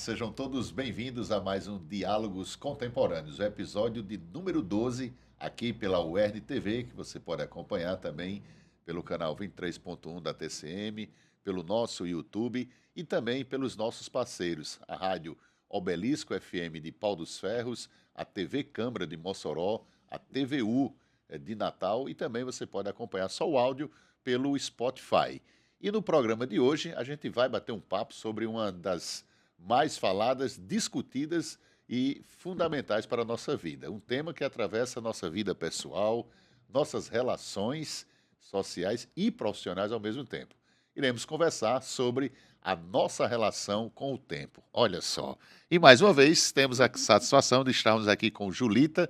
sejam todos bem-vindos a mais um Diálogos Contemporâneos, o episódio de número 12, aqui pela UERN TV, que você pode acompanhar também pelo canal 23.1 da TCM, pelo nosso YouTube e também pelos nossos parceiros, a Rádio Obelisco FM de Pau dos Ferros, a TV Câmara de Mossoró, a TVU de Natal e também você pode acompanhar só o áudio pelo Spotify. E no programa de hoje a gente vai bater um papo sobre uma das mais faladas, discutidas e fundamentais para a nossa vida. Um tema que atravessa a nossa vida pessoal, nossas relações sociais e profissionais ao mesmo tempo. Iremos conversar sobre a nossa relação com o tempo. Olha só. E mais uma vez temos a satisfação de estarmos aqui com Julita,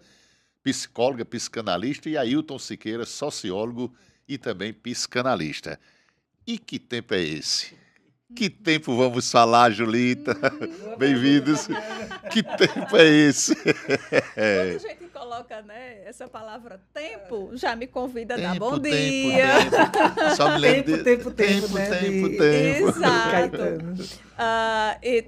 psicóloga, psicanalista, e Ailton Siqueira, sociólogo e também psicanalista. E que tempo é esse? Que tempo vamos falar, Julita? Bem-vindos. Que tempo é esse? Quando a gente coloca, né, essa palavra tempo, já me convida a dar bom Tempo, dia. tempo. Só me lembro Tempo, tempo. Exato. E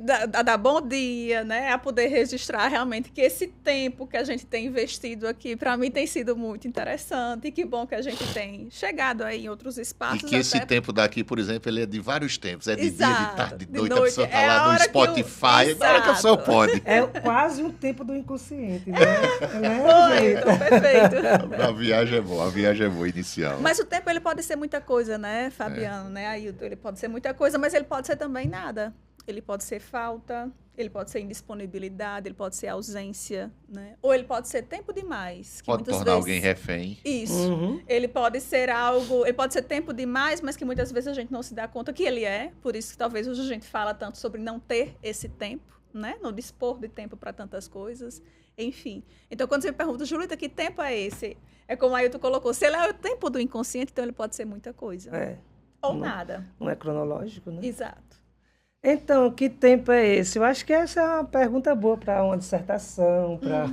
dar bom dia, né? A poder registrar realmente que esse tempo que a gente tem investido aqui, para mim, tem sido muito interessante. E que bom que a gente tem chegado aí em outros espaços. E que esse tempo daqui, por exemplo, ele é de vários tempos. É de Exato, dia, de tarde, de de noite. noite. A pessoa está É a lá no hora que Spotify. o- É a hora que a pessoa Exato. pode. É quase um tempo do inconsciente, né? Oi, então, perfeito. A viagem é boa inicial. Mas o tempo, ele pode ser muita coisa, né, Fabiano, né, Ailton? Ele pode ser muita coisa, mas ele pode ser também nada. Ele pode ser falta, ele pode ser indisponibilidade, ele pode ser ausência, né? Ou ele pode ser tempo demais. Que Pode muitas tornar vezes... alguém refém. Isso. Uhum. Ele pode ser algo, ele pode ser tempo demais, mas que muitas vezes a gente não se dá conta que ele é. Por isso que talvez hoje a gente fala tanto sobre não ter esse tempo, né? Não dispor de tempo para tantas coisas. Enfim. Então, quando você me pergunta, Julita, que tempo é esse? É como a Ailton colocou. Se ele é o tempo do inconsciente, então ele pode ser muita coisa. É, Ou Não. nada. não é cronológico, né? Exato. Então, que tempo é esse? Eu acho que essa é uma pergunta boa para uma dissertação, para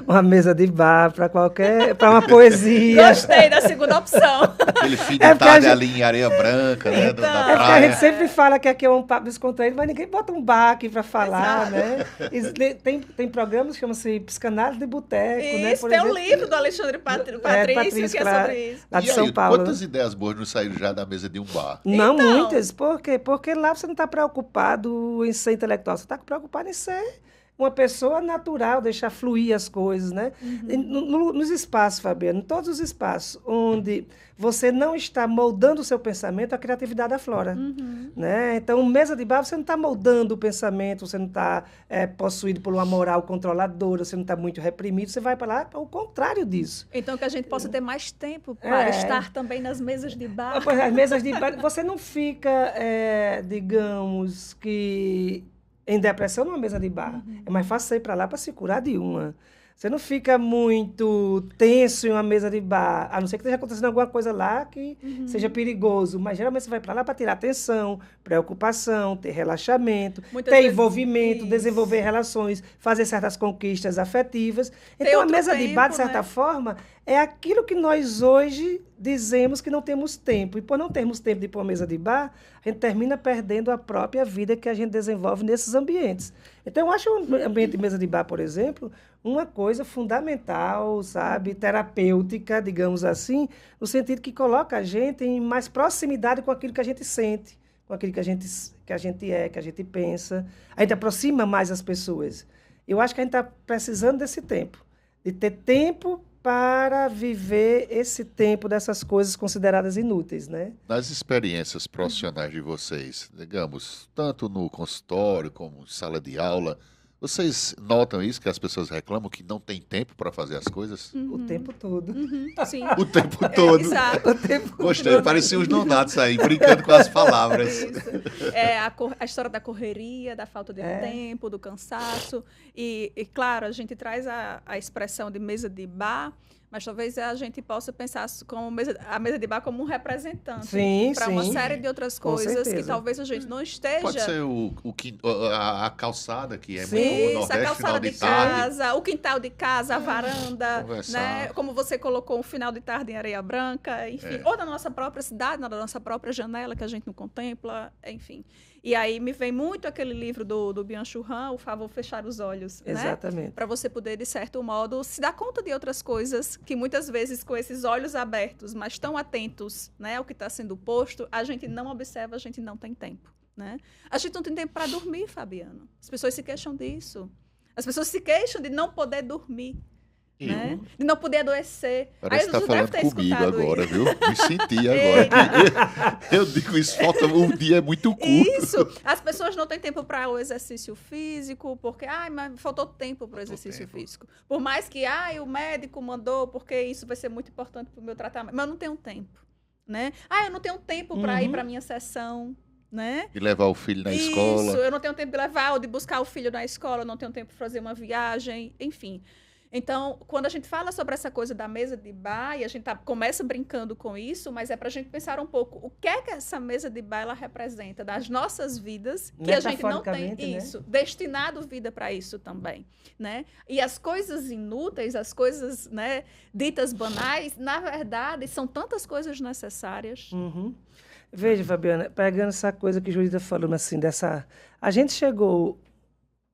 uma mesa de bar, para uma poesia. Gostei da segunda opção. Aquele fim de É porque a tarde gente- ali em Areia Branca, né? Então, Da É porque a praia. gente sempre fala que aqui é um papo descontraído, mas ninguém bota um bar aqui para falar, né? Tem programas que chamam-se Psicanálise de Boteco, né? Isso, Por tem um exemplo. livro do Alexandre Patrício, Patrício, que é claro. sobre isso. Lá de E São aí, Paulo. quantas ideias boas não saíram já da mesa de um bar? Não Então. muitas. Por quê? Porque lá você não está preocupado em ser intelectual, você está preocupado em ser uma pessoa natural, deixar fluir as coisas, né? E nos espaços, Fabiano, em todos os espaços onde você não está moldando o seu pensamento, a criatividade aflora. Né? Então, mesa de bar, você não está moldando o pensamento, você não está possuído por uma moral controladora, você não está muito reprimido, você vai para lá ao contrário disso. Então, que a gente possa ter mais tempo para estar também nas mesas de bar. Pois, as mesas de bar, você não fica, digamos que, em depressão numa mesa de bar. É mais fácil você ir para lá para se curar de uma. Você não fica muito tenso em uma mesa de bar, a não ser que esteja acontecendo alguma coisa lá que seja perigoso. Mas geralmente você vai para lá para tirar atenção, preocupação, ter relaxamento, Muitas ter vezes, envolvimento, isso. desenvolver relações, fazer certas conquistas afetivas. Então, a outro mesa de bar, de tempo, certa né? forma, é aquilo que nós hoje dizemos que não temos tempo. E por não termos tempo de ir para uma mesa de bar, a gente termina perdendo a própria vida que a gente desenvolve nesses ambientes. Então, eu acho o ambiente de mesa de bar, por exemplo, uma coisa fundamental, sabe, terapêutica, digamos assim, no sentido que coloca a gente em mais proximidade com aquilo que a gente sente, com aquilo que a gente é, que a gente pensa. A gente aproxima mais as pessoas. Eu acho que a gente está precisando desse tempo, de ter tempo para viver esse tempo dessas coisas consideradas inúteis, né? Nas experiências profissionais de vocês, digamos, tanto no consultório como em sala de aula, vocês notam isso, que as pessoas reclamam que não tem tempo para fazer as coisas? O tempo todo. Sim. O tempo todo. Exato. O tempo Gostei, pareciam os nonatos aí, brincando com as palavras. Isso. É a história da correria, da falta de tempo, do cansaço. E, claro, a gente traz a expressão de mesa de bar, mas talvez a gente possa pensar como a mesa de bar como um representante para uma série de outras Com coisas que certeza. talvez a gente não esteja... Pode ser a calçada, que é Sim. muito no Isso, a Nordeste, calçada final de de tarde. casa, o quintal de casa, a varanda, Conversar. né? Como você colocou, um final de tarde em Areia Branca, enfim. Ou na nossa própria cidade, na nossa própria janela, que a gente não contempla, enfim. E aí me vem muito aquele livro do Byung-Chul Han, O Favor Fechar os Olhos, né? Exatamente. Para você poder, de certo modo, se dar conta de outras coisas que muitas vezes com esses olhos abertos, mas tão atentos, né, ao que está sendo posto, a gente não observa, a gente não tem tempo, né? A gente não tem tempo para dormir, Fabiano. As pessoas se queixam disso. As pessoas se queixam de não poder dormir. Né? De não poder adoecer. Parece que tu está deve falando ter comigo escutado agora, isso. viu? Me senti agora. Eu digo isso, falta um dia é muito curto. Isso. As pessoas não têm tempo para o exercício físico, porque mas faltou tempo para o exercício físico. Por mais que o médico mandou, porque isso vai ser muito importante para o meu tratamento. Mas eu não tenho tempo. Né? Eu não tenho tempo para ir para a minha sessão. Né? De levar o filho na escola. Isso, eu não tenho tempo de levar ou de buscar o filho na escola, eu não tenho tempo de fazer uma viagem, enfim. Então, quando a gente fala sobre essa coisa da mesa de bar, e a gente começa brincando com isso, mas é para a gente pensar um pouco o que é que essa mesa de bar ela representa das nossas vidas, que a gente não tem isso, né? Destinado vida para isso também, né? E as coisas inúteis, as coisas, né, ditas banais, na verdade, são tantas coisas necessárias. Uhum. Veja, Fabiana, pegando essa coisa que Julita falou, assim, a gente chegou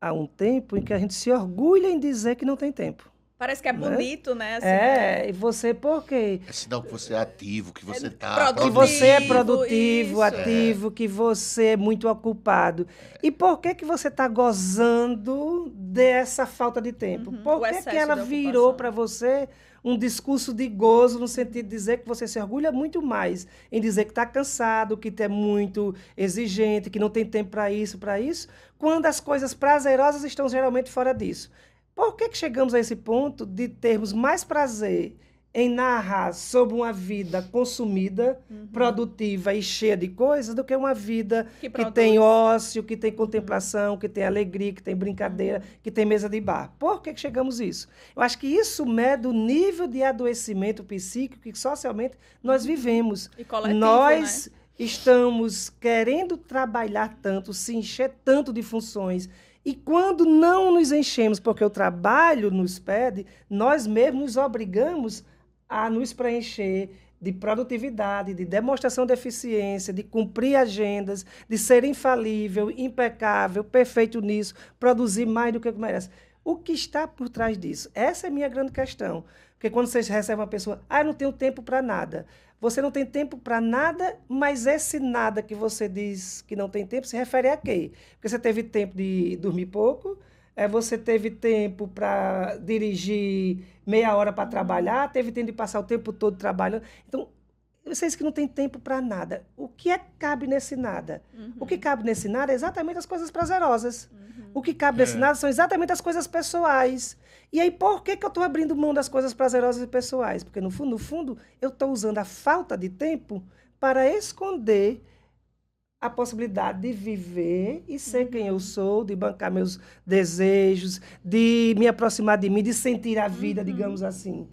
a um tempo em que a gente se orgulha em dizer que não tem tempo. Parece que é bonito, né? Assim, e você, por quê? É sinal que você é ativo, que você está... Que você é produtivo, ativo, que você é muito ocupado. E por que você está gozando dessa falta de tempo? Por que ela virou para você um discurso de gozo, no sentido de dizer que você se orgulha muito mais em dizer que está cansado, que é muito exigente, que não tem tempo para isso, quando as coisas prazerosas estão geralmente fora disso? Por que chegamos a esse ponto de termos mais prazer em narrar sobre uma vida consumida, produtiva e cheia de coisas, do que uma vida que tem ócio, que tem contemplação, que tem alegria, que tem brincadeira, que tem mesa de bar? Por que chegamos a isso? Eu acho que isso mede o nível de adoecimento psíquico que socialmente nós vivemos. E coletivo, nós né? Estamos querendo trabalhar tanto, se encher tanto de funções, e quando não nos enchemos, porque o trabalho nos pede, nós mesmos nos obrigamos a nos preencher de produtividade, de demonstração de eficiência, de cumprir agendas, de ser infalível, impecável, perfeito nisso, produzir mais do que merece. O que está por trás disso? Essa é a minha grande questão. Porque quando você recebe uma pessoa, eu não tenho tempo para nada. Você não tem tempo para nada, mas esse nada que você diz que não tem tempo se refere a quê? Porque você teve tempo de dormir pouco, você teve tempo para dirigir meia hora para trabalhar, teve tempo de passar o tempo todo trabalhando. Então, vocês que não têm tempo para nada, o que é que cabe nesse nada? O que cabe nesse nada é exatamente as coisas prazerosas. O que cabe nesse nada são exatamente as coisas pessoais. E aí, por que eu estou abrindo mão das coisas prazerosas e pessoais? Porque, no fundo, eu estou usando a falta de tempo para esconder a possibilidade de viver e ser quem eu sou, de bancar meus desejos, de me aproximar de mim, de sentir a vida, digamos assim.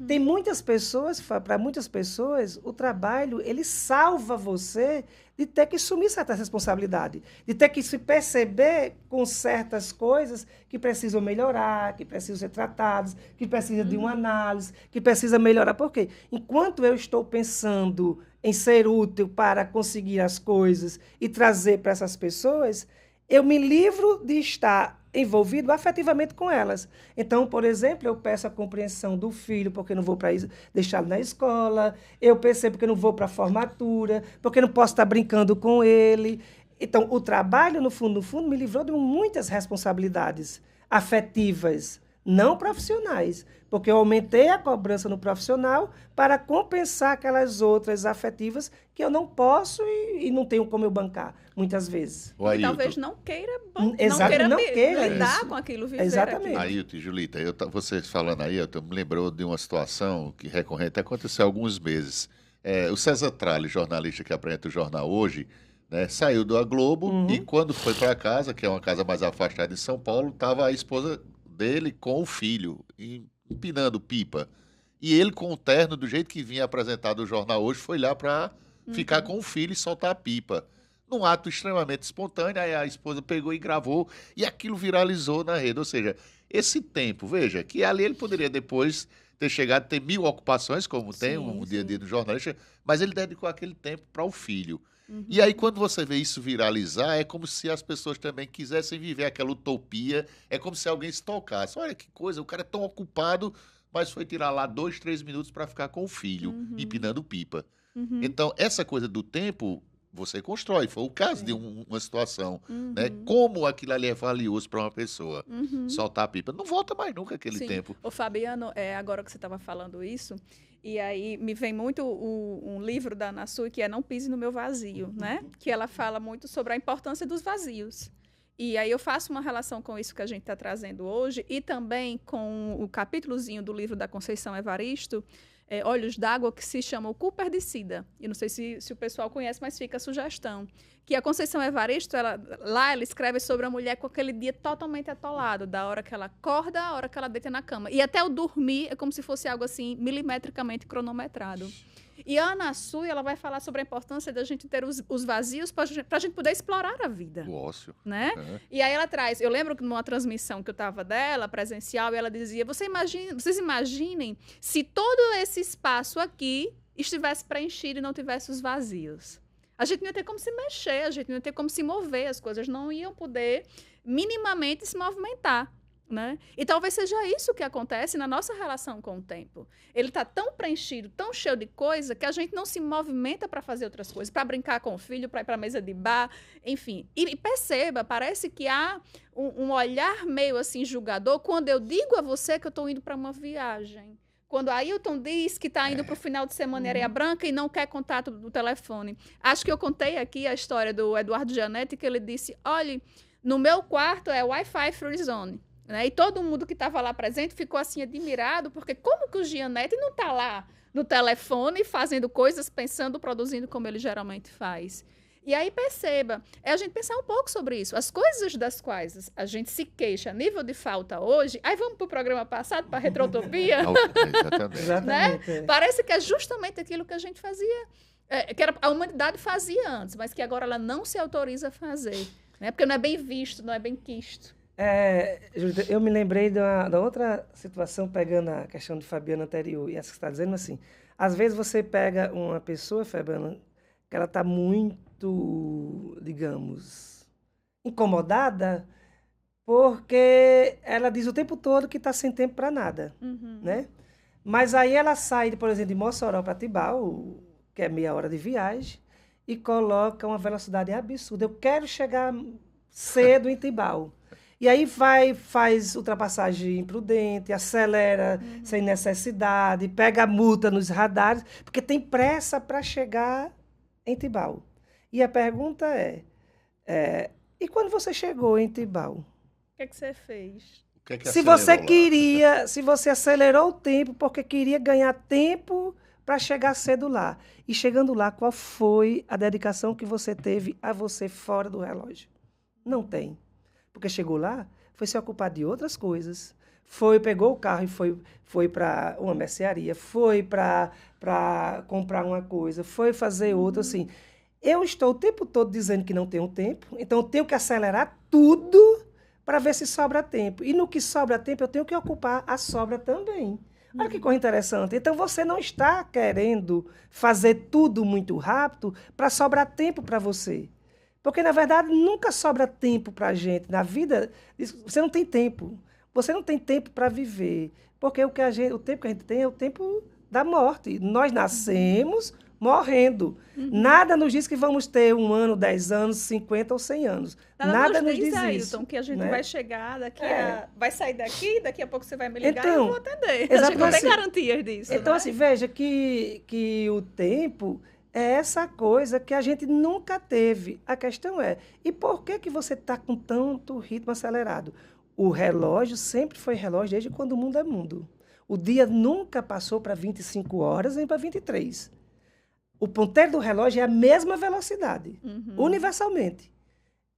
Tem muitas pessoas, para muitas pessoas, o trabalho, ele salva você de ter que assumir certa responsabilidade, de ter que se perceber com certas coisas que precisam melhorar, que precisam ser tratadas, que precisam de uma análise, que precisa melhorar. Por quê? Enquanto eu estou pensando em ser útil para conseguir as coisas e trazer para essas pessoas, eu me livro de estar envolvido afetivamente com elas. Então, por exemplo, eu peço a compreensão do filho, porque não vou para deixá-lo na escola, eu percebo que não vou para a formatura, porque não posso estar brincando com ele. Então, o trabalho, no fundo, me livrou de muitas responsabilidades afetivas, não profissionais, porque eu aumentei a cobrança no profissional para compensar aquelas outras afetivas que eu não posso e não tenho como eu bancar, muitas vezes. E talvez não queira lidar com aquilo, viver Exatamente. aquilo. Ailton e Julita, vocês falando aí, me lembrou de uma situação que recorrente aconteceu há alguns meses. O César Tralli, jornalista que apresenta o jornal hoje, né, saiu da Globo e quando foi para casa, que é uma casa mais afastada de São Paulo, estava a esposa dele com o filho, empinando pipa. E ele, com o terno, do jeito que vinha apresentado o jornal hoje, foi lá para ficar com o filho e soltar a pipa. Num ato extremamente espontâneo, aí a esposa pegou e gravou, e aquilo viralizou na rede. Ou seja, esse tempo, veja, que ali ele poderia depois ter chegado a ter 1000 ocupações, como tem um dia a dia do jornalista, mas ele dedicou aquele tempo para o filho. E aí, quando você vê isso viralizar, é como se as pessoas também quisessem viver aquela utopia. É como se alguém se tocasse. Olha que coisa, o cara é tão ocupado, mas foi tirar lá 2, 3 minutos para ficar com o filho, empinando pipa. Então, essa coisa do tempo, você constrói. Foi o caso de uma situação, né? Como aquilo ali é valioso para uma pessoa. Soltar a pipa. Não volta mais nunca aquele Sim. tempo. Ô, Fabiano, agora que você estava falando isso, e aí me vem muito um livro da Ana Sui, que é Não Pise no Meu Vazio, né? Que ela fala muito sobre a importância dos vazios. E aí eu faço uma relação com isso que a gente está trazendo hoje e também com o capítulozinho do livro da Conceição Evaristo, Olhos d'Água, que se chama O Cuperdicida. E não sei se o pessoal conhece, mas fica a sugestão. Que a Conceição Evaristo, ela escreve sobre a mulher com aquele dia totalmente atolado, da hora que ela acorda à hora que ela deita na cama. E até o dormir é como se fosse algo assim, milimetricamente cronometrado. E a Ana Sui, ela vai falar sobre a importância da gente ter os vazios para a gente poder explorar a vida. O ócio. Né? E aí ela traz, eu lembro que numa transmissão que eu estava dela, presencial, e ela dizia, vocês imaginem se todo esse espaço aqui estivesse preenchido e não tivesse os vazios. A gente não ia ter como se mexer, a gente não ia ter como se mover, as coisas não iam poder minimamente se movimentar. Né? E talvez seja isso que acontece na nossa relação com o tempo. Ele está tão preenchido, tão cheio de coisa, que a gente não se movimenta para fazer outras coisas, para brincar com o filho, para ir para a mesa de bar, enfim. E perceba, parece que há um olhar meio assim julgador quando eu digo a você que eu estou indo para uma viagem. Quando a Ailton diz que está indo para o final de semana em Areia Branca e não quer contato do telefone. Acho que eu contei aqui a história do Eduardo Gianetti, que ele disse, olha, no meu quarto é Wi-Fi Free Zone. Né? E todo mundo que estava lá presente ficou assim admirado, porque como que o Gianetti não está lá no telefone fazendo coisas, pensando, produzindo como ele geralmente faz? E aí perceba, é a gente pensar um pouco sobre isso. As coisas das quais a gente se queixa a nível de falta hoje, aí vamos para o programa passado, para a retrotopia. Exatamente. Né? Parece que é justamente aquilo que a gente fazia, que a humanidade fazia antes, mas que agora ela não se autoriza a fazer. Né? Porque não é bem visto, não é bem quisto. Júlia, eu me lembrei da outra situação, pegando a questão de Fabiana anterior, e essa que você está dizendo assim, às vezes você pega uma pessoa, Fabiana, que ela está muito, digamos, incomodada, porque ela diz o tempo todo que está sem tempo para nada, né? Mas aí ela sai, por exemplo, de Mossoró para Tibau, que é meia hora de viagem, e coloca uma velocidade absurda. Eu quero chegar cedo em Tibau. E aí faz ultrapassagem imprudente, acelera sem necessidade, pega a multa nos radares, porque tem pressa para chegar em Tibau. E a pergunta e quando você chegou em Tibau? O que você fez? Se você acelerou o tempo porque queria ganhar tempo para chegar cedo lá. E chegando lá, qual foi a dedicação que você teve a você fora do relógio? Não tem. Porque chegou lá, foi se ocupar de outras coisas, pegou o carro e foi para uma mercearia, foi para comprar uma coisa, foi fazer outra, assim. Eu estou o tempo todo dizendo que não tenho tempo, então eu tenho que acelerar tudo para ver se sobra tempo. E no que sobra tempo, eu tenho que ocupar a sobra também. Olha que coisa interessante. Então, você não está querendo fazer tudo muito rápido para sobrar tempo para você. Porque, na verdade, nunca sobra tempo para a gente. Na vida, você não tem tempo. Você não tem tempo para viver. Porque o tempo que a gente tem é o tempo da morte. Nós nascemos morrendo. Nada nos diz que vamos ter 1 ano, 10 anos, 50 ou 100 anos. Nada nos diz isso. Ailton, que a gente vai chegar vai sair daqui a pouco você vai me ligar e eu vou atender. Exatamente. A gente não tem garantias disso. Então, né? assim, veja que o tempo é essa coisa que a gente nunca teve. A questão e por que você está com tanto ritmo acelerado? O relógio sempre foi relógio desde quando o mundo é mundo. O dia nunca passou para 25 horas nem para 23. O ponteiro do relógio é a mesma velocidade, universalmente.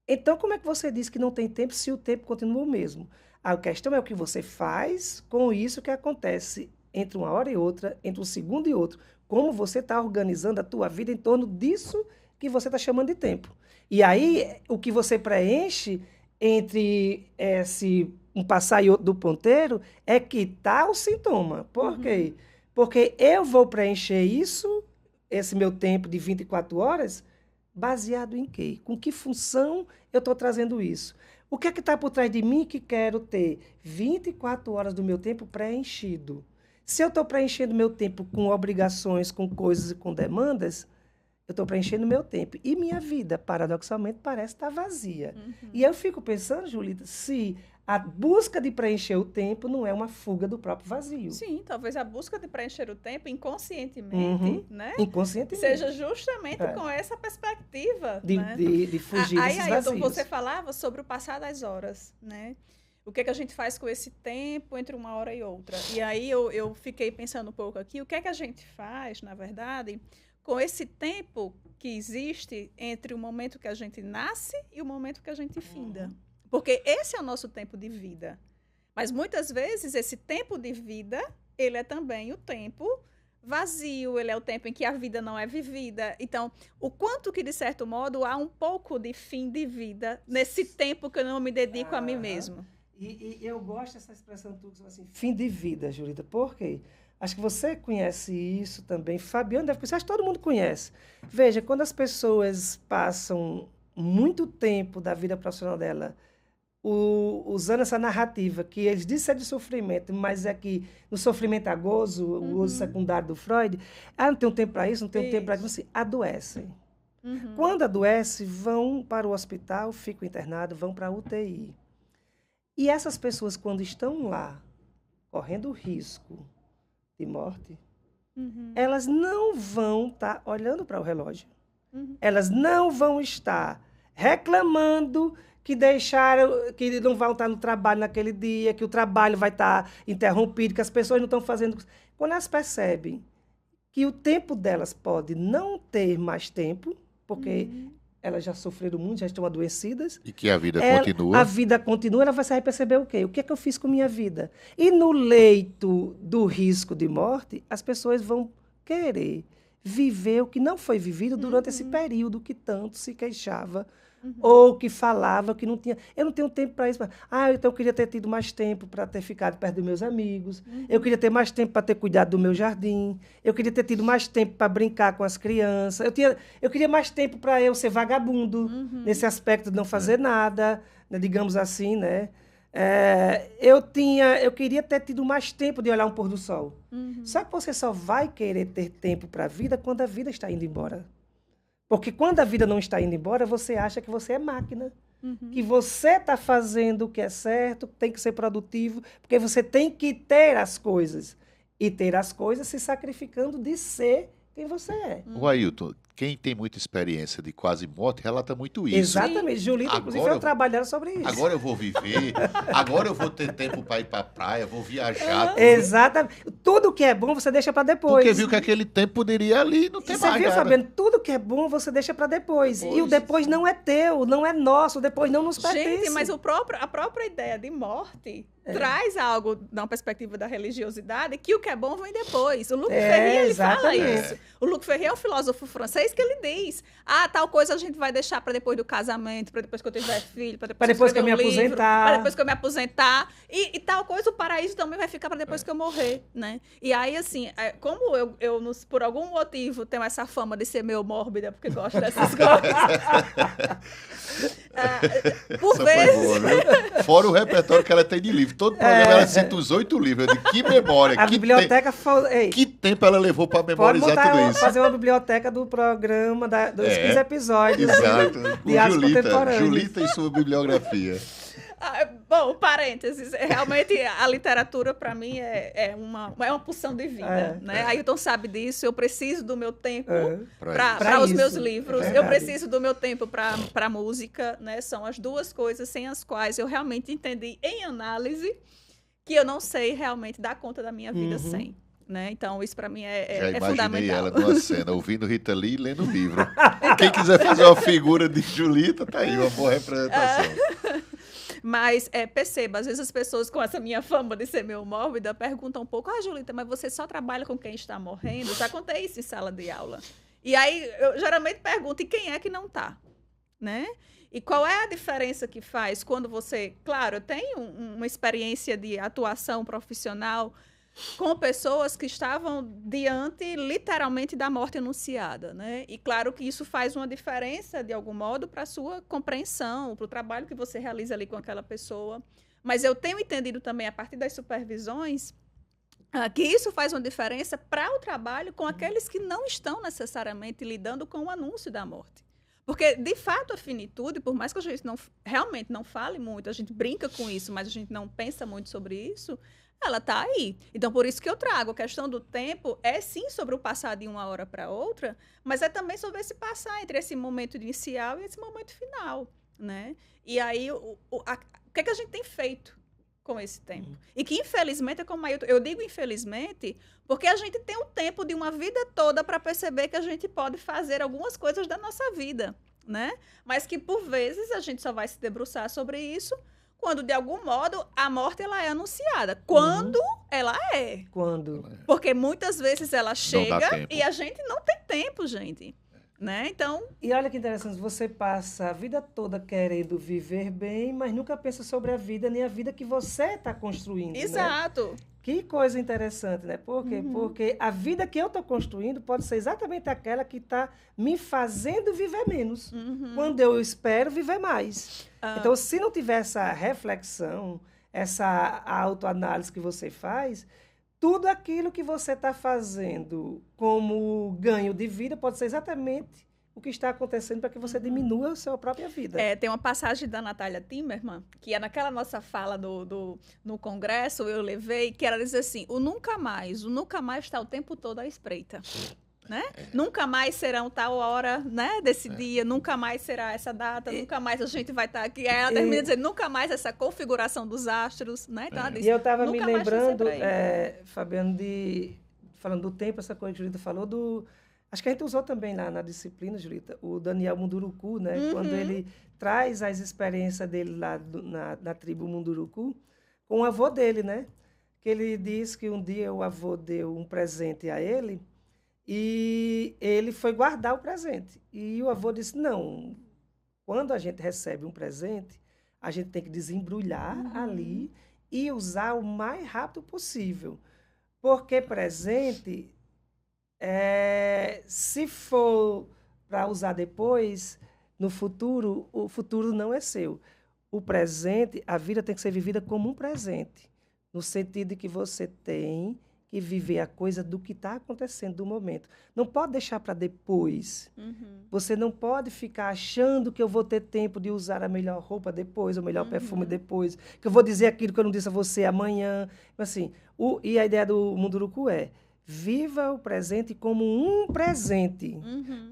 Então, como é que você diz que não tem tempo se o tempo continua o mesmo? A questão é o que você faz com isso que acontece entre uma hora e outra, entre um segundo e outro. Como você está organizando a tua vida em torno disso que você está chamando de tempo. E aí, o que você preenche entre um passar e outro do ponteiro é que está o sintoma. Por quê? Porque eu vou preencher esse meu tempo de 24 horas Baseado em quê? Com que função eu estou trazendo isso? O que é que está por trás de mim que quero ter 24 horas do meu tempo preenchido? Se eu estou preenchendo meu tempo com obrigações, com coisas e com demandas, eu estou preenchendo meu tempo. E minha vida, paradoxalmente, parece estar vazia. E eu fico pensando, Julita, se a busca de preencher o tempo não é uma fuga do próprio vazio. Sim, talvez a busca de preencher o tempo inconscientemente, né? Inconscientemente. Seja justamente com essa perspectiva, né? de fugir desses vazios. Então, você falava sobre o passar das horas, né? O que é que a gente faz com esse tempo entre uma hora e outra? E aí eu fiquei pensando um pouco aqui, o que é que a gente faz, na verdade, com esse tempo que existe entre o momento que a gente nasce e o momento que a gente finda? Porque esse é o nosso tempo de vida. Mas muitas vezes esse tempo de vida, ele é também o tempo vazio, ele é o tempo em que a vida não é vivida. Então, o quanto que, de certo modo, há um pouco de fim de vida nesse tempo que eu não me dedico a mim mesmo. E eu gosto dessa expressão que você fala assim, fim de vida, Julita. Por quê? Acho que você conhece isso também. Fabiano deve conhecer, acho que todo mundo conhece. Veja, quando as pessoas passam muito tempo da vida profissional dela usando essa narrativa, que eles dizem de sofrimento, mas é que no sofrimento há gozo, o gozo secundário do Freud, não tenho tempo para isso, não tenho tempo para isso, assim, adoecem. Quando adoecem, vão para o hospital, ficam internados, vão para a UTI. E essas pessoas, quando estão lá, correndo risco de morte, elas não vão estar olhando para o relógio. Elas não vão estar reclamando que deixaram, que não vão estar no trabalho naquele dia, que o trabalho vai estar interrompido, que as pessoas não estão fazendo. Quando elas percebem que o tempo delas pode não ter mais tempo, porque elas já sofreram muito, já estão adoecidas. E que a vida continua. A vida continua, ela vai sair perceber o quê? O que é que eu fiz com a minha vida? E no leito do risco de morte, as pessoas vão querer viver o que não foi vivido durante esse período que tanto se queixava, ou que falava que não tinha. Eu não tenho tempo para isso. Então eu queria ter tido mais tempo para ter ficado perto dos meus amigos. Eu queria ter mais tempo para ter cuidado do meu jardim. Eu queria ter tido mais tempo para brincar com as crianças. Eu queria mais tempo para eu ser vagabundo, nesse aspecto de não fazer nada, né, digamos assim, né? Eu queria ter tido mais tempo de olhar um pôr do sol. Só que você só vai querer ter tempo para a vida quando a vida está indo embora. Porque quando a vida não está indo embora, você acha que você é máquina, que você está fazendo o que é certo, tem que ser produtivo, porque você tem que ter as coisas. E ter as coisas se sacrificando de ser quem você é. O Ailton, quem tem muita experiência de quase morte, relata muito isso. Exatamente. Julita, inclusive, eu trabalhar sobre isso. Agora eu vou viver, agora eu vou ter tempo para ir para a praia, vou viajar. Exatamente. Tudo que é bom, você deixa para depois. Porque viu que aquele tempo poderia ali, não tem mais Você viu, nada. Fabiano, tudo que é bom, você deixa para depois. E o depois não é teu, não é nosso, o depois não nos pertence. Gente, mas a própria ideia de morte traz algo, da perspectiva da religiosidade, que o que é bom vem depois. O Luc Ferry, ele fala isso. O Luc Ferry é um filósofo francês que ele diz, tal coisa a gente vai deixar para depois do casamento, para depois que eu tiver filho, para depois que eu me aposentar. Para depois que eu me aposentar. E tal coisa, o paraíso também vai ficar para depois que eu morrer, né? E aí, assim, como eu por algum motivo, tenho essa fama de ser meio mórbida, porque gosto dessas coisas. Por vezes... Boa, viu? Fora o repertório que ela tem de livro. Todo programa ela cita os 8 livros. Eu digo, que memória. A biblioteca... Que tempo ela levou para memorizar tudo isso? Fazer uma biblioteca do programa, dos 15 episódios. Exato. De artes contemporâneas. Julita e sua bibliografia. Bom, parênteses, realmente a literatura para mim é uma pulsão de vida, né? Ailton sabe disso, eu preciso do meu tempo para os meus livros, eu preciso do meu tempo para a música, né? São as duas coisas sem as quais eu realmente entendi em análise que eu não sei realmente dar conta da minha vida sem. Né? Então, isso para mim é fundamental. Já imaginei ela numa cena, ouvindo Rita Lee e lendo o livro. Quem quiser fazer uma figura de Julita, tá aí, uma boa representação. Mas perceba, às vezes as pessoas com essa minha fama de ser meio mórbida perguntam um pouco, Julita, mas você só trabalha com quem está morrendo? Já contei isso em sala de aula. E aí, eu geralmente pergunto, e quem é que não está? Né? E qual é a diferença que faz quando você... Claro, eu tenho uma experiência de atuação profissional, com pessoas que estavam diante, literalmente, da morte anunciada, né? E claro que isso faz uma diferença, de algum modo, para a sua compreensão, para o trabalho que você realiza ali com aquela pessoa. Mas eu tenho entendido também, a partir das supervisões, que isso faz uma diferença para o trabalho com aqueles que não estão necessariamente lidando com o anúncio da morte. Porque, de fato, a finitude, por mais que a gente realmente não fale muito, a gente brinca com isso, mas a gente não pensa muito sobre isso, ela está aí. Então, por isso que eu trago. A questão do tempo é, sim, sobre o passar de uma hora para outra, mas é também sobre esse passar entre esse momento inicial e esse momento final, né? E aí, o que é que a gente tem feito com esse tempo? E que, infelizmente, como eu digo infelizmente, porque a gente tem o tempo de uma vida toda para perceber que a gente pode fazer algumas coisas da nossa vida, né? Mas que, por vezes, a gente só vai se debruçar sobre isso quando, de algum modo, a morte ela é anunciada. Quando ela é. Quando? Porque muitas vezes ela chega e a gente não tem tempo, gente. Né? Então... E olha que interessante, você passa a vida toda querendo viver bem, mas nunca pensa sobre a vida, nem a vida que você está construindo. Exato. Né? Que coisa interessante, né? Por quê? Porque a vida que eu estou construindo pode ser exatamente aquela que está me fazendo viver menos. Quando eu espero viver mais. Então, se não tiver essa reflexão, essa autoanálise que você faz, tudo aquilo que você está fazendo como ganho de vida pode ser exatamente o que está acontecendo para que você diminua a sua própria vida. Tem uma passagem da Natália Timmerman, que é naquela nossa fala no Congresso, eu levei, que ela diz assim, o nunca mais está o tempo todo à espreita. Né? Nunca mais será tal hora, né, desse dia, nunca mais será essa data, nunca mais a gente vai estar aqui. Aí ela termina dizendo, nunca mais essa configuração dos astros, né? Então ela diz, e eu estava me lembrando, Fabiano, falando do tempo, essa coisa que a Julita falou, acho que a gente usou também lá na disciplina, Julita, o Daniel Munduruku, né? Quando ele traz as experiências dele lá na tribo Munduruku, com o avô dele, né? Que ele diz que um dia o avô deu um presente a ele, e ele foi guardar o presente. E o avô disse, não, quando a gente recebe um presente, a gente tem que desembrulhar ali e usar o mais rápido possível. Porque presente, se for para usar depois, no futuro, o futuro não é seu. O presente, a vida tem que ser vivida como um presente, no sentido de que você tem que viver a coisa do que está acontecendo do momento. Não pode deixar para depois. Você não pode ficar achando que eu vou ter tempo de usar a melhor roupa depois, o melhor perfume depois, que eu vou dizer aquilo que eu não disse a você amanhã. Assim, e a ideia do Munduruku é, viva o presente como um presente.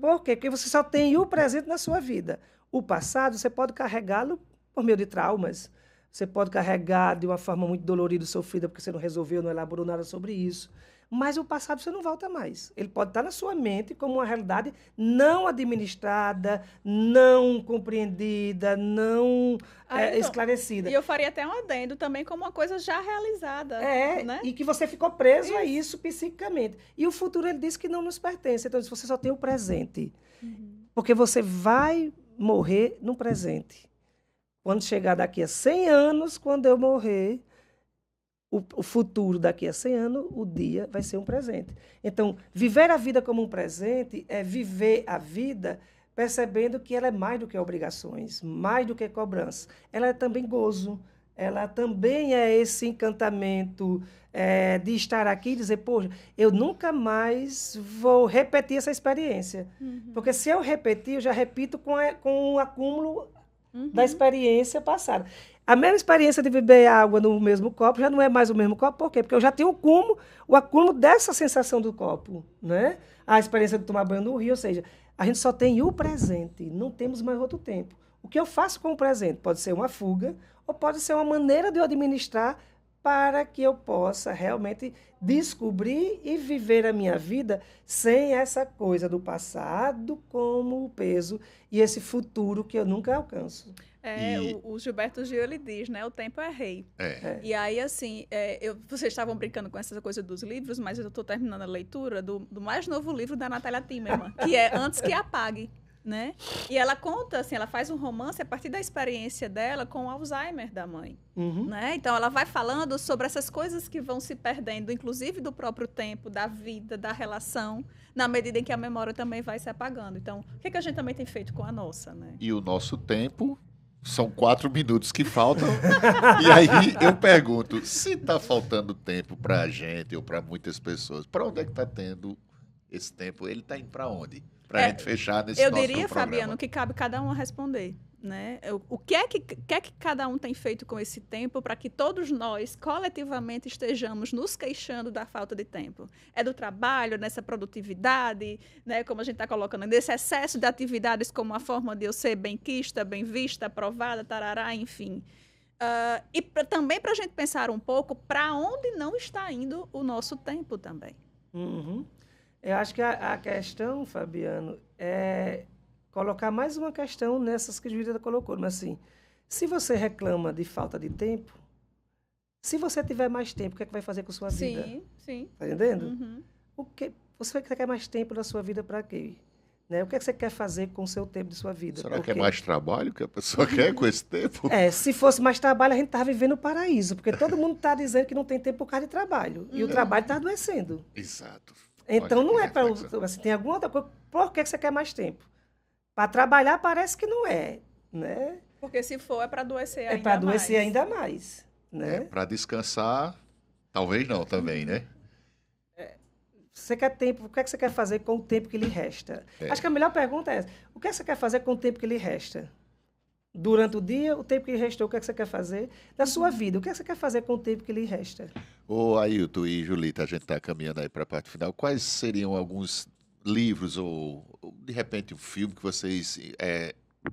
Por quê? Porque você só tem o presente na sua vida. O passado, você pode carregá-lo por meio de traumas. Você pode carregar de uma forma muito dolorida e sofrida porque você não resolveu, não elaborou nada sobre isso. Mas o passado você não volta mais. Ele pode estar na sua mente como uma realidade não administrada, não compreendida, não esclarecida. E eu faria até um adendo também como uma coisa já realizada. Né? E que você ficou preso a isso psiquicamente. E o futuro, ele diz que não nos pertence. Então, você só tem o presente. Porque você vai morrer no presente. Quando chegar daqui a 100 anos, quando eu morrer, o futuro daqui a 100 anos, o dia vai ser um presente. Então, viver a vida como um presente é viver a vida percebendo que ela é mais do que obrigações, mais do que cobrança. Ela é também gozo, ela também é esse encantamento de estar aqui e dizer, poxa, eu nunca mais vou repetir essa experiência. Porque se eu repetir, eu já repito com o acúmulo da experiência passada. A mesma experiência de beber água no mesmo copo já não é mais o mesmo copo. Por quê? Porque eu já tenho o acúmulo dessa sensação do copo, né? A experiência de tomar banho no rio, ou seja, a gente só tem o presente, não temos mais outro tempo. O que eu faço com o presente pode ser uma fuga ou pode ser uma maneira de eu administrar para que eu possa realmente descobrir e viver a minha vida sem essa coisa do passado como o peso e esse futuro que eu nunca alcanço. O Gilberto Gil, ele diz, né? O tempo é rei. E aí, assim, vocês estavam brincando com essa coisa dos livros, mas eu estou terminando a leitura do mais novo livro da Natália Timmerman, que é Antes que Apague. né? E ela conta, assim, ela faz um romance a partir da experiência dela com o Alzheimer da mãe, né? Então, ela vai falando sobre essas coisas que vão se perdendo, inclusive do próprio tempo, da vida, da relação, na medida em que a memória também vai se apagando. Então, o que a gente também tem feito com a nossa, né? E o nosso tempo são 4 minutos que faltam. E aí eu pergunto, se está faltando tempo para a gente ou para muitas pessoas, para onde é que está tendo esse tempo? Ele está indo para onde? Para a gente fechar nesse Eu nosso diria, programa. Fabiano, que cabe cada um a responder, né? O que é que cada um tem feito com esse tempo para que todos nós, coletivamente, estejamos nos queixando da falta de tempo? É do trabalho, nessa produtividade, né? Como a gente está colocando, nesse excesso de atividades como uma forma de eu ser benquista, bem vista, aprovada, tarará, enfim. E também para a gente pensar um pouco para onde não está indo o nosso tempo também. Eu acho que a questão, Fabiano, é colocar mais uma questão nessas que a Julieta colocou. Mas assim, se você reclama de falta de tempo, se você tiver mais tempo, o que é que vai fazer com a sua vida? Sim. Tá entendendo? Uhum. Você quer mais tempo da sua vida para quê? Né? O que é que você quer fazer com o seu tempo de sua vida? Será que é mais trabalho que a pessoa quer com esse tempo? Se fosse mais trabalho, a gente estava vivendo o paraíso, porque todo mundo está dizendo que não tem tempo por causa de trabalho. E o trabalho está adoecendo. Exato. Então, Olha não que é para... reflexão. Assim, tem alguma outra coisa. Por que você quer mais tempo? Para trabalhar parece que não é, né? Porque se for, é para adoecer ainda mais. É para adoecer ainda mais, né? Para descansar, talvez não também, né? Você quer tempo, o que é que você quer fazer com o tempo que lhe resta? Acho que a melhor pergunta é essa. O que é que você quer fazer com o tempo que lhe resta? Durante o dia, o tempo que lhe restou, o que é que você quer fazer? Da sua vida, o que é que você quer fazer com o tempo que lhe resta? Ô, Ailton e Julita, a gente está caminhando aí para a parte final. Quais seriam alguns livros ou, de repente, um filme que vocês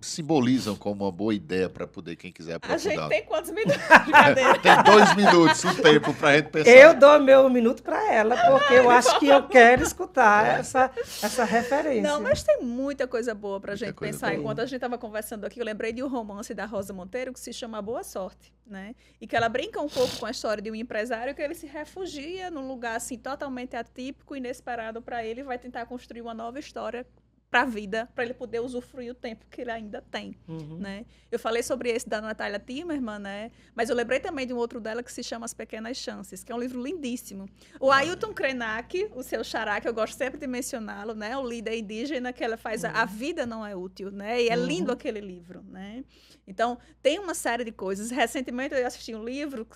simbolizam como uma boa ideia para poder, quem quiser A aprofundar? gente tem quantos minutos de cadeira? Tem 2 minutos o tempo para a gente pensar. Eu dou meu minuto para ela, porque eu acho que eu quero escutar essa referência. Não, mas tem muita coisa boa para a Muita gente coisa pensar. boa. Enquanto a gente estava conversando aqui, eu lembrei de um romance da Rosa Monteiro que se chama Boa Sorte, né? E que ela brinca um pouco com a história de um empresário que ele se refugia num lugar assim totalmente atípico, inesperado para ele, e vai tentar construir uma nova história para a vida, para ele poder usufruir o tempo que ele ainda tem, né? Eu falei sobre esse da Natália Timmerman, né? Mas eu lembrei também de um outro dela que se chama As Pequenas Chances, que é um livro lindíssimo. O Ailton Krenak, o seu xará, que eu gosto sempre de mencioná-lo, né? O líder indígena, que ela faz A Vida Não É Útil, né? E é lindo aquele livro, né? Então, tem uma série de coisas. Recentemente eu assisti um livro,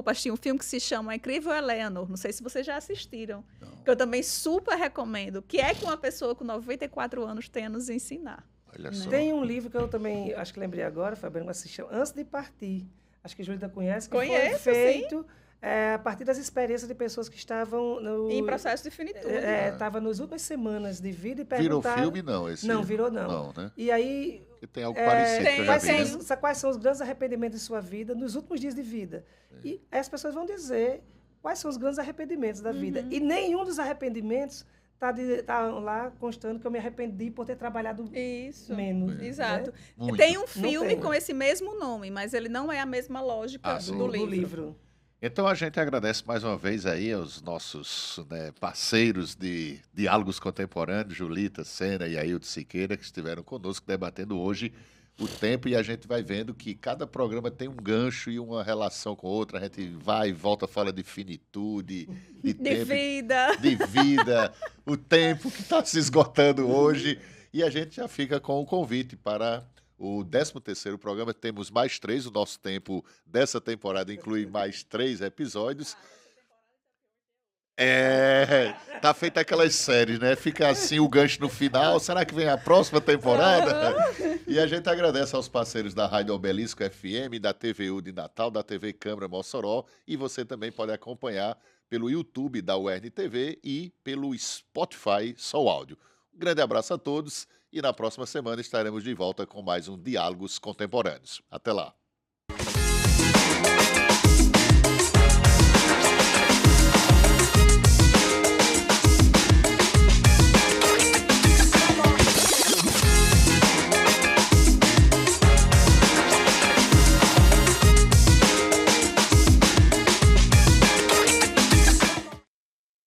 assisti um filme que se chama A Incrível Eleanor. Não sei se vocês já assistiram. Não. Que eu também super recomendo. Que é que uma pessoa com 94 anos tem a nos ensinar. Olha só. Tem um livro que eu também, acho que lembrei agora, Fabiano, mas se chama Antes de Partir. Acho que a Julita conhece, que Conheço, foi feito a partir das experiências de pessoas que estavam Em processo de finitude. Estava nas últimas semanas de vida e Virou perguntaram... filme, não? Esse Não, virou não. Não, né? E aí... Porque tem algo parecido que eu já vi, né? Quais são os grandes arrependimentos de sua vida nos últimos dias de vida? E as pessoas vão dizer quais são os grandes arrependimentos da vida. E nenhum dos arrependimentos está lá constando que eu me arrependi por ter trabalhado menos. Exato. Muito. Tem um filme tem. com esse mesmo nome, mas ele não é a mesma lógica do Do livro. livro. Então a gente agradece mais uma vez aí aos nossos parceiros de Diálogos Contemporâneos, Julita Sena e Ailton Siqueira, que estiveram conosco debatendo hoje o tempo, e a gente vai vendo que cada programa tem um gancho e uma relação com outra. A gente vai e volta, fala de finitude, de tempo, de vida, o tempo que está se esgotando hoje, e a gente já fica com o convite para o 13º programa. Temos mais 3, o nosso tempo dessa temporada inclui mais 3 episódios. Tá feita aquelas séries, né? Fica assim o gancho no final. Será que vem a próxima temporada? E a gente agradece aos parceiros da Rádio Obelisco FM, da TVU de Natal, da TV Câmara Mossoró, e você também pode acompanhar pelo YouTube da UERN TV e pelo Spotify Só Áudio. Um grande abraço a todos e na próxima semana estaremos de volta com mais um Diálogos Contemporâneos. Até lá!